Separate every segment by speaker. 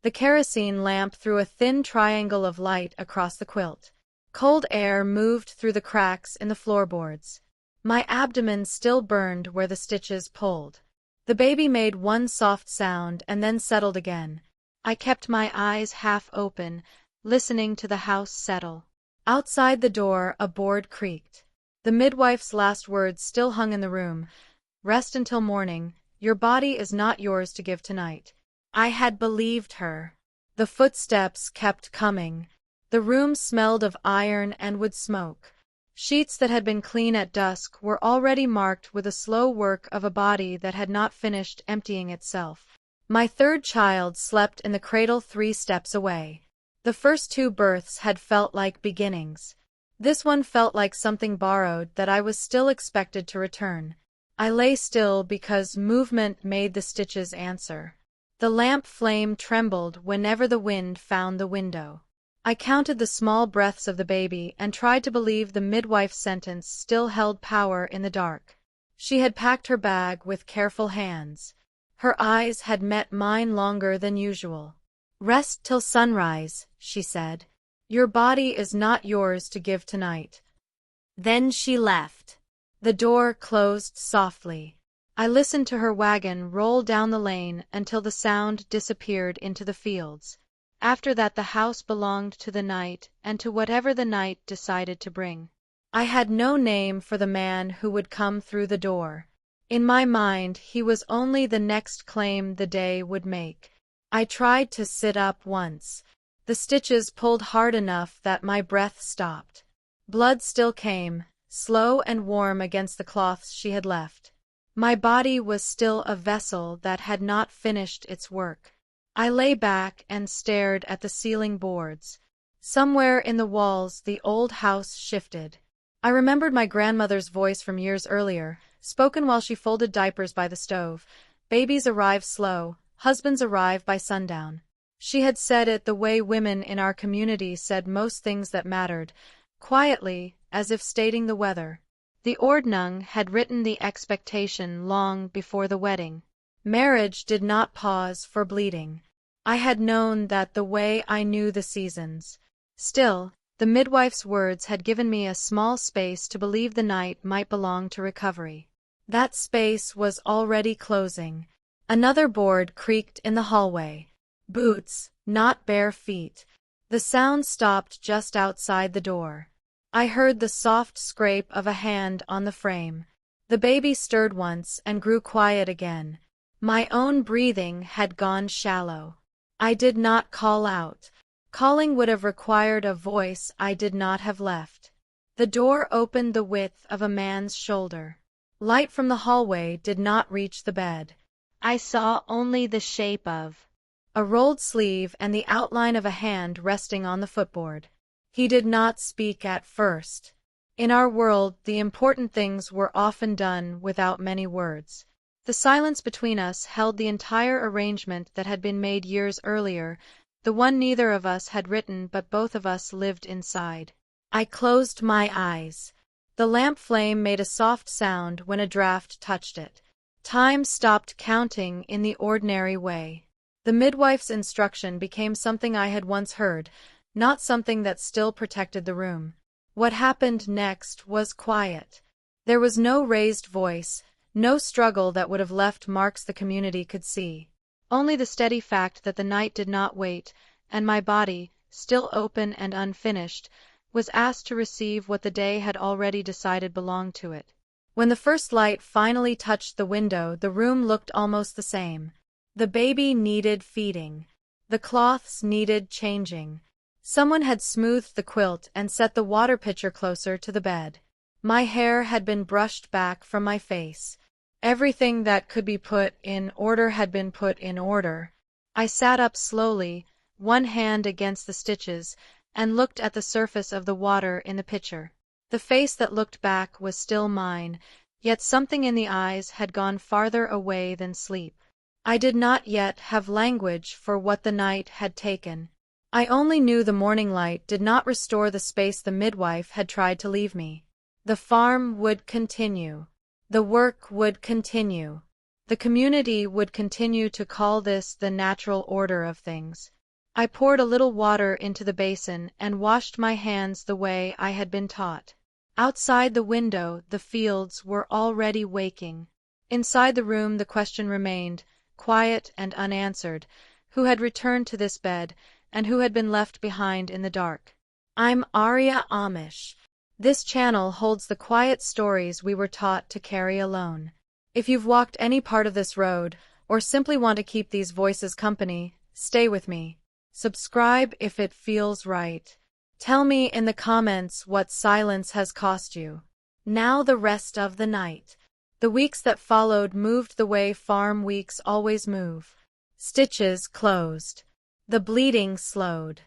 Speaker 1: The kerosene lamp threw a thin triangle of light across the quilt. Cold air moved through the cracks in the floorboards. My abdomen still burned where the stitches pulled. The baby made one soft sound and then settled again. I kept my eyes half open, listening to the house settle. Outside the door, a board creaked. The midwife's last words still hung in the room. Rest until morning. Your body is not yours to give tonight. I had believed her. The footsteps kept coming. The room smelled of iron and wood smoke. Sheets that had been clean at dusk were already marked with the slow work of a body that had not finished emptying itself. My third child slept in the cradle 3 steps away. The first 2 births had felt like beginnings. This one felt like something borrowed that I was still expected to return. I lay still because movement made the stitches answer. The lamp flame trembled whenever the wind found the window. I counted the small breaths of the baby and tried to believe the midwife's sentence still held power in the dark. She had packed her bag with careful hands. Her eyes had met mine longer than usual. Rest till sunrise, she said. Your body is not yours to give tonight. Then she left. The door closed softly. I listened to her wagon roll down the lane until the sound disappeared into the fields. After that the house belonged to the night and to whatever the night decided to bring. I had no name for the man who would come through the door. In my mind, he was only the next claim the day would make. I tried to sit up once. The stitches pulled hard enough that my breath stopped. Blood still came, slow and warm against the cloths she had left. My body was still a vessel that had not finished its work. I lay back and stared at the ceiling boards. Somewhere in the walls the old house shifted. I remembered my grandmother's voice from years earlier, spoken while she folded diapers by the stove. Babies arrive slow, husbands arrive by sundown. She had said it the way women in our community said most things that mattered, quietly, as if stating the weather. The Ordnung had written the expectation long before the wedding. Marriage did not pause for bleeding. I had known that the way I knew the seasons. Still, the midwife's words had given me a small space to believe the night might belong to recovery. That space was already closing. Another board creaked in the hallway. Boots, not bare feet. The sound stopped just outside the door. I heard the soft scrape of a hand on the frame. The baby stirred once and grew quiet again. My own breathing had gone shallow. I did not call out. Calling would have required a voice I did not have left. The door opened the width of a man's shoulder. Light from the hallway did not reach the bed. I saw only the shape of a rolled sleeve and the outline of a hand resting on the footboard. He did not speak at first. In our world, the important things were often done without many words. The silence between us held the entire arrangement that had been made years earlier, the one neither of us had written but both of us lived inside. I closed my eyes. The lamp flame made a soft sound when a draft touched it. Time stopped counting in the ordinary way. The midwife's instruction became something I had once heard, not something that still protected the room. What happened next was quiet. There was no raised voice, no struggle that would have left marks the community could see. Only the steady fact that the night did not wait, and my body, still open and unfinished, was asked to receive what the day had already decided belonged to it. When the first light finally touched the window, the room looked almost the same. The baby needed feeding. The cloths needed changing. Someone had smoothed the quilt and set the water pitcher closer to the bed. My hair had been brushed back from my face. Everything that could be put in order had been put in order. I sat up slowly, one hand against the stitches, and looked at the surface of the water in the pitcher. The face that looked back was still mine, yet something in the eyes had gone farther away than sleep. I did not yet have language for what the night had taken. I only knew the morning light did not restore the space the midwife had tried to leave me. The farm would continue. The work would continue. The community would continue to call this the natural order of things. I poured a little water into the basin and washed my hands the way I had been taught. Outside the window, the fields were already waking. Inside the room, the question remained, quiet and unanswered, who had returned to this bed, and who had been left behind in the dark. I'm Aria Amish. This channel holds the quiet stories we were taught to carry alone. If you've walked any part of this road, or simply want to keep these voices company, stay with me. Subscribe if it feels right. Tell me in the comments what silence has cost you. Now the rest of the night. The weeks that followed moved the way farm weeks always move. Stitches closed. The bleeding slowed.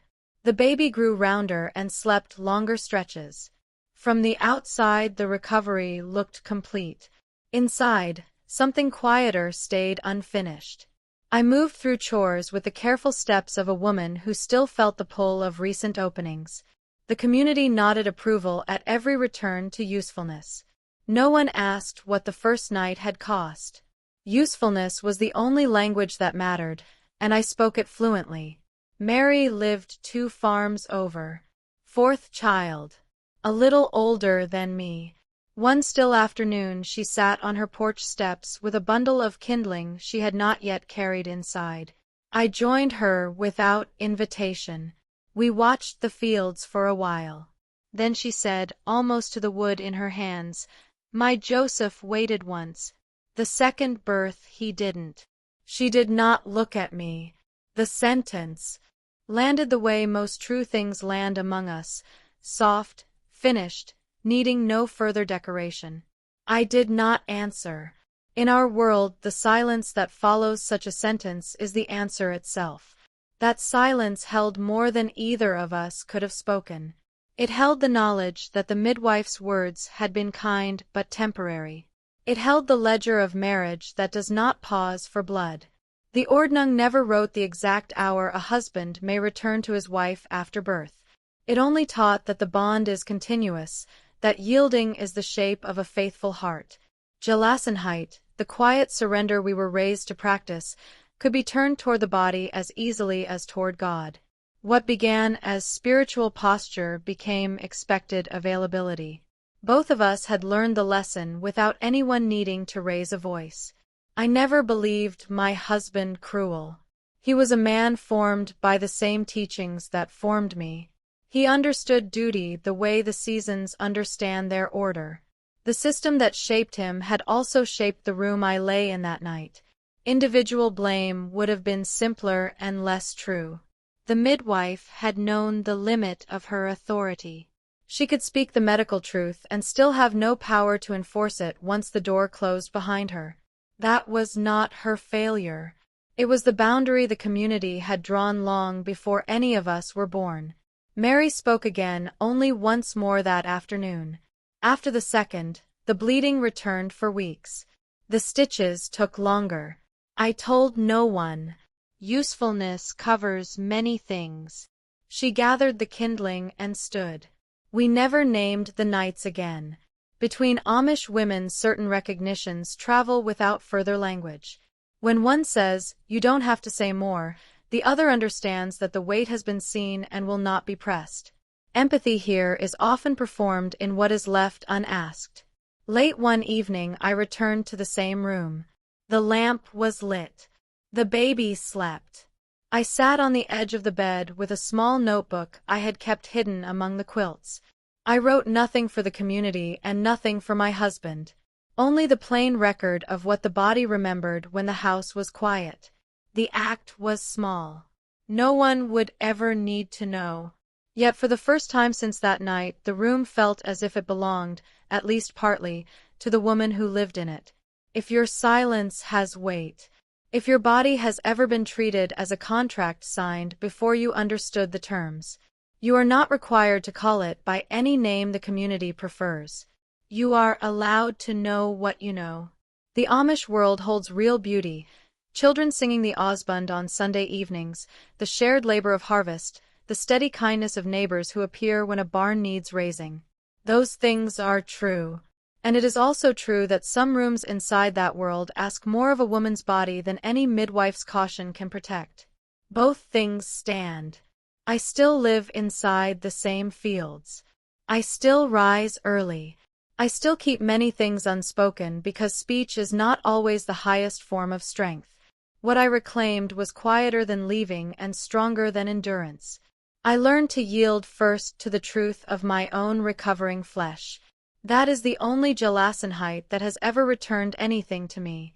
Speaker 1: The baby grew rounder and slept longer stretches. From the outside, the recovery looked complete. Inside, something quieter stayed unfinished. I moved through chores with the careful steps of a woman who still felt the pull of recent openings. The community nodded approval at every return to usefulness. No one asked what the first night had cost. Usefulness was the only language that mattered, and I spoke it fluently. Mary lived 2 farms over. 4th child. A little older than me. One still afternoon she sat on her porch steps with a bundle of kindling she had not yet carried inside. I joined her without invitation. We watched the fields for a while. Then she said, almost to the wood in her hands, "My Joseph waited once. The second birth he didn't." She did not look at me. The sentence landed the way most true things land among us, soft, finished, needing no further decoration. I did not answer. In our world, the silence that follows such a sentence is the answer itself. That silence held more than either of us could have spoken. It held the knowledge that the midwife's words had been kind but temporary. It held the ledger of marriage that does not pause for blood. The Ordnung never wrote the exact hour a husband may return to his wife after birth. It only taught that the bond is continuous, that yielding is the shape of a faithful heart. Gelassenheit, the quiet surrender we were raised to practice, could be turned toward the body as easily as toward God. What began as spiritual posture became expected availability. Both of us had learned the lesson without anyone needing to raise a voice. I never believed my husband cruel. He was a man formed by the same teachings that formed me. He understood duty the way the seasons understand their order. The system that shaped him had also shaped the room I lay in that night. Individual blame would have been simpler and less true. The midwife had known the limit of her authority. She could speak the medical truth and still have no power to enforce it once the door closed behind her. That was not her failure. It was the boundary the community had drawn long before any of us were born. Mary spoke again only once more that afternoon. After the second, the bleeding returned for weeks. The stitches took longer. I told no one. Usefulness covers many things. She gathered the kindling and stood. We never named the nights again. Between Amish women, certain recognitions travel without further language. When one says, "You don't have to say more," the other understands that the weight has been seen and will not be pressed. Empathy here is often performed in what is left unasked. Late one evening, I returned to the same room. The lamp was lit. The baby slept. I sat on the edge of the bed with a small notebook I had kept hidden among the quilts. I wrote nothing for the community and nothing for my husband. Only the plain record of what the body remembered when the house was quiet. The act was small. No one would ever need to know. Yet for the first time since that night, the room felt as if it belonged, at least partly, to the woman who lived in it. If your silence has weight, if your body has ever been treated as a contract signed before you understood the terms, you are not required to call it by any name the community prefers. You are allowed to know what you know. The Amish world holds real beauty. Children singing the Osbund on Sunday evenings, the shared labor of harvest, the steady kindness of neighbors who appear when a barn needs raising. Those things are true. And it is also true that some rooms inside that world ask more of a woman's body than any midwife's caution can protect. Both things stand. I still live inside the same fields. I still rise early. I still keep many things unspoken because speech is not always the highest form of strength. What I reclaimed was quieter than leaving and stronger than endurance. I learned to yield first to the truth of my own recovering flesh. That is the only Gelassenheit that has ever returned anything to me.